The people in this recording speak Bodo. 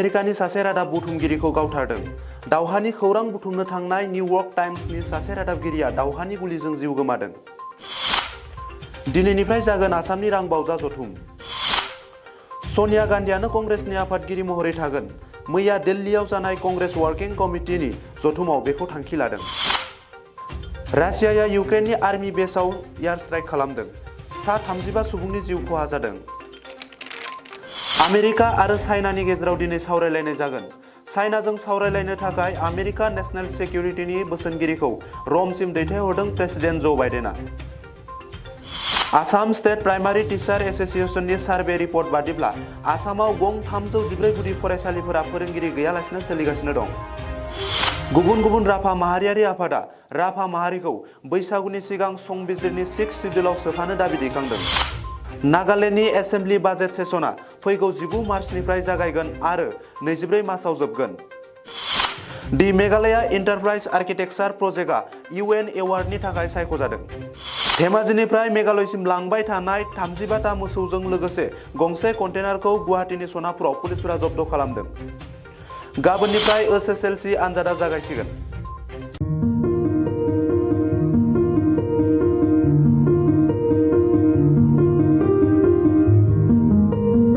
आफ्रिकानि सासे रादाब बुथुमगिरिखौ गावथारदों। दावहानि खौरां बुथुमनो थांनाय निउयर्क टाइम्सनि सासे रादाबगिरिया दावहानि गुलिजों जिउ गोमादों। दिनैनिफ्राय जागोन आसामनि रां बावजा जथुम। सनिया गान्धीयानो कंग्रेसनि आफादगिरि महरै थागोन। मैया दिल्लीयाव जानाय कंग्रेस वार्किं कमिटिनि जथुमाव बेखौ थांखि लादों। रासियाया इउक्रेननि आर्मि बेसआव एयार स्ट्राइक खालामदों। सा 35 सुबुंनि जिउ खहा जादों। आमेरिका आरो चाइनानि गेजेराव दिनै सावरायलायनाय जागोन। चाइनाजों सावरायलायनो थाखाय आमेरिका नेशनेल सिकिउरिटिनि बोसोनगिरिखौ रमसिम दैथायहरदों प्रेसिडेन्ट जो बाइडेना। आसाम स्टेट प्राइमारि टिचार एस'सिएशननि सार्भे रिपर्ट बादिब्ला आसामाव गं 314 गुदि फरायसालिफोरा फोरोंगिरि गैयालासिनो सोलिगासिनो दं। गुबुन गुबुन राभा माहारियारि आफादा राभा माहारिखौ बैसागुनि सिगां संबिजिरनि 6 सिड्युलाव सोफानो दाबि दैखांदों। नागालेन्डनि एसेम्बलि बाजेट सेसना फैगौ 19 मार्चनिफ्राय जागायगोन आरो 24 मार्चआव जोबगोन। दि मेघालया एन्टारप्राइज आर्किटेक्चार प्रजेक्टआ UN एवार्डनि थाखाय सायख'जादों। धेमाजिनिफ्राय मेघालयसिम लांबाय थानाय 35 ता मोसौजों लोगोसे गंसे कन्टेनारखौ गुवाहाटीनि सनापुराव पुलिसफोरा जब्द खालामदों। गाबोननिफ्राय SSLC आनजादा जागायसिगोन।